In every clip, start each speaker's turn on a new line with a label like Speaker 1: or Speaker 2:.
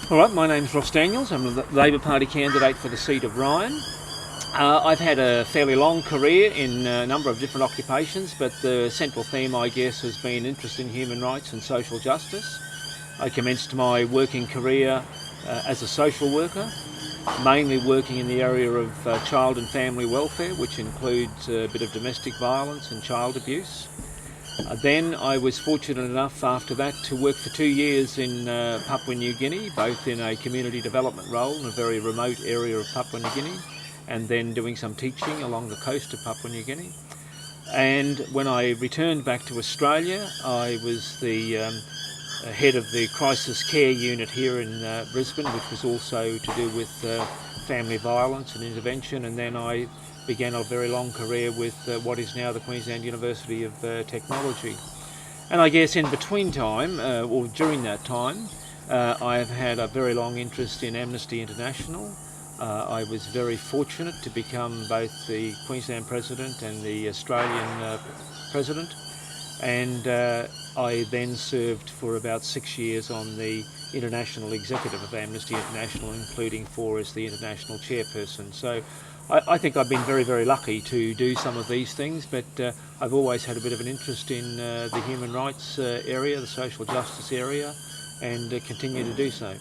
Speaker 1: All right, my name's Ross Daniels. I'm the Labor Party candidate for the seat of Ryan. I've had a fairly long career in a number of different occupations, but the central theme, I guess, has been interest in human rights and social justice. I commenced my working career as a social worker, mainly working in the area of child and family welfare, which includes a bit of domestic violence and child abuse. Then I was fortunate enough after that to work for 2 years in Papua New Guinea, both in a community development role in a very remote area of Papua New Guinea, and then doing some teaching along the coast of Papua New Guinea. And when I returned back to Australia, I was the head of the crisis care unit here in Brisbane, which was also to do with family violence and intervention, and then I began a very long career with what is now the Queensland University of Technology. And I guess in between time, or during that time, I have had a very long interest in Amnesty International. I was very fortunate to become both the Queensland President and the Australian President, and I then served for about 6 years on the International Executive of Amnesty International, including 4 as the International Chairperson. So I think I've been very, very lucky to do some of these things, but I've always had a bit of an interest in the human rights area, the social justice area, and continue to do so.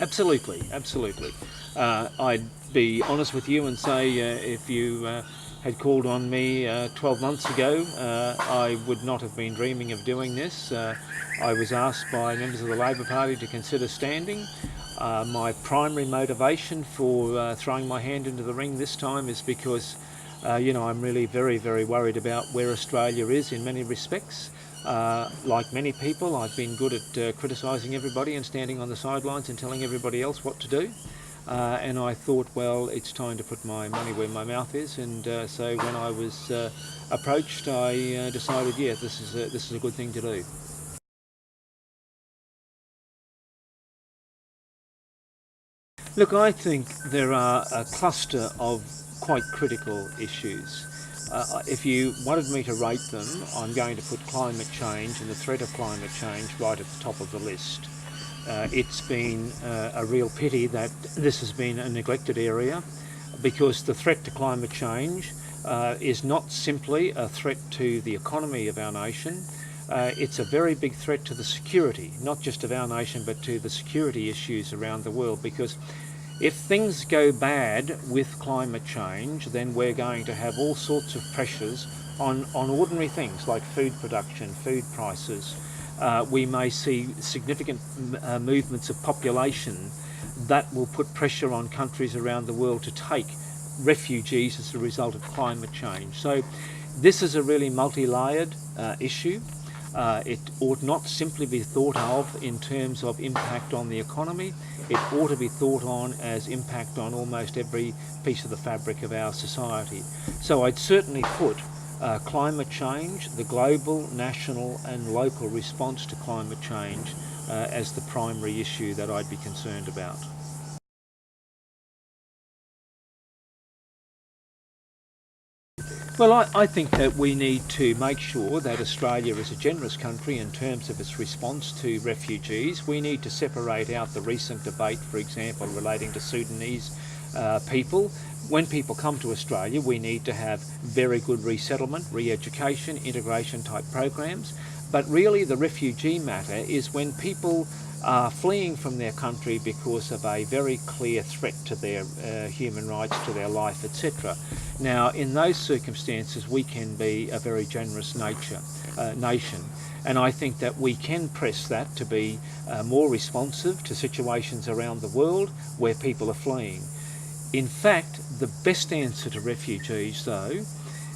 Speaker 1: Absolutely, absolutely. I'd be honest with you and say if you had called on me 12 months ago, I would not have been dreaming of doing this. I was asked by members of the Labor Party to consider standing. My primary motivation for throwing my hand into the ring this time is because I'm really very, very worried about where Australia is in many respects. Like many people, I've been good at criticising everybody and standing on the sidelines and telling everybody else what to do. And I thought, well, it's time to put my money where my mouth is. And so when I was approached, I decided, yeah, this is a good thing to do. Look, I think there are a cluster of quite critical issues. If you wanted me to rate them, I'm going to put climate change and the threat of climate change right at the top of the list. It's been a real pity that this has been a neglected area, because the threat to climate change is not simply a threat to the economy of our nation. It's a very big threat to the security, not just of our nation, but to the security issues around the world, because if things go bad with climate change, then we're going to have all sorts of pressures on ordinary things like food production, food prices. We may see significant movements of population that will put pressure on countries around the world to take refugees as a result of climate change. So this is a really multi-layered issue. It ought not simply be thought of in terms of impact on the economy. It ought to be thought on as impact on almost every piece of the fabric of our society. So I'd certainly put climate change, the global, national and local response to climate change as the primary issue that I'd be concerned about. Well, I think that we need to make sure that Australia is a generous country in terms of its response to refugees. We need to separate out the recent debate, for example, relating to Sudanese people. When people come to Australia, we need to have very good resettlement, re-education, integration type programs. But really the refugee matter is when people are fleeing from their country because of a very clear threat to their human rights, to their life, etc. Now, in those circumstances, we can be a very generous nation. And I think that we can press that to be more responsive to situations around the world where people are fleeing. In fact, the best answer to refugees, though,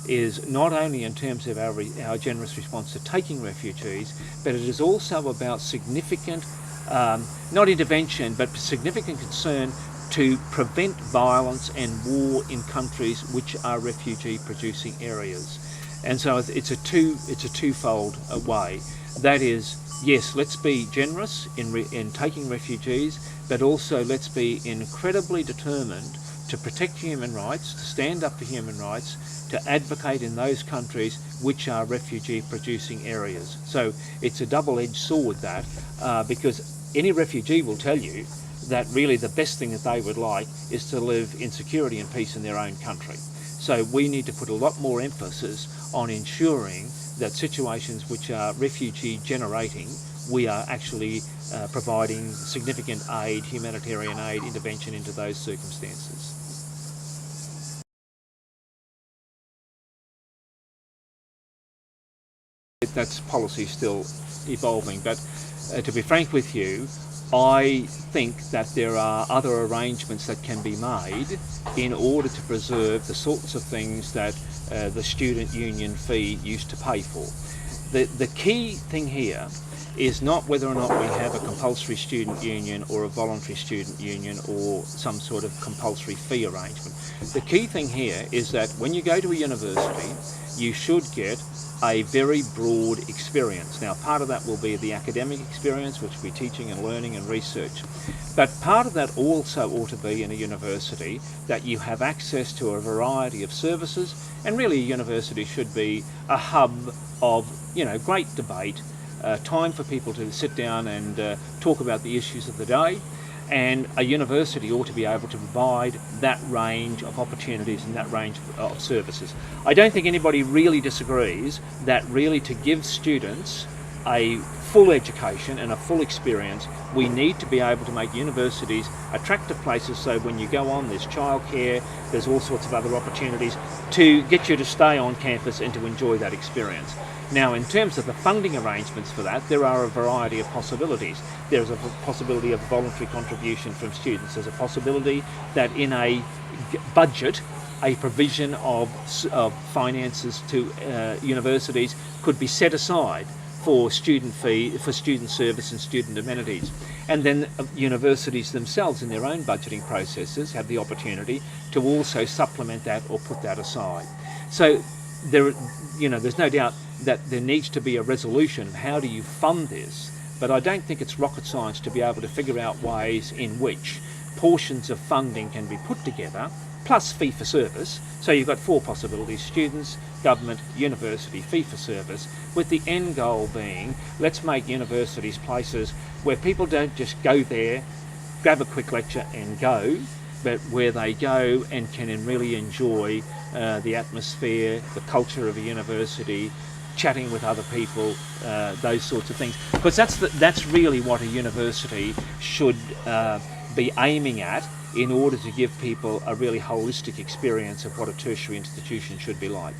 Speaker 1: is not only in terms of our generous response to taking refugees, but it is also about significant, not intervention, but significant concern to prevent violence and war in countries which are refugee-producing areas. And so it's a twofold way. That is, yes, let's be generous in taking refugees, but also let's be incredibly determined to protect human rights, to stand up for human rights, to advocate in those countries which are refugee-producing areas. So it's a double-edged sword, that, because any refugee will tell you that really the best thing that they would like is to live in security and peace in their own country. So we need to put a lot more emphasis on ensuring that situations which are refugee generating, we are actually providing significant aid, humanitarian aid, intervention into those circumstances. That's policy still evolving, but to be frank with you, I think that there are other arrangements that can be made in order to preserve the sorts of things that the student union fee used to pay for. The key thing here is not whether or not we have a compulsory student union or a voluntary student union or some sort of compulsory fee arrangement. The key thing here is that when you go to a university, you should get a very broad experience. Now, part of that will be the academic experience, which will be teaching and learning and research. But part of that also ought to be in a university that you have access to a variety of services, and really a university should be a hub of, great debate, time for people to sit down and talk about the issues of the day. And a university ought to be able to provide that range of opportunities and that range of services. I don't think anybody really disagrees that really to give students a full education and a full experience, we need to be able to make universities attractive places so when you go on, there's childcare, there's all sorts of other opportunities to get you to stay on campus and to enjoy that experience. Now, in terms of the funding arrangements for that, there are a variety of possibilities. There's a possibility of voluntary contribution from students. There's a possibility that in a budget, a provision of finances to universities could be set aside for student fee, for student service and student amenities. And then universities themselves in their own budgeting processes have the opportunity to also supplement that or put that aside. So there's no doubt that there needs to be a resolution of how do you fund this, but I don't think it's rocket science to be able to figure out ways in which portions of funding can be put together, plus fee for service. So you've got four possibilities: students, government, university, fee for service, with the end goal being, let's make universities places where people don't just go there, grab a quick lecture and go, but where they go and can really enjoy the atmosphere, the culture of a university, chatting with other people, those sorts of things. Because that's really what a university should be aiming at in order to give people a really holistic experience of what a tertiary institution should be like.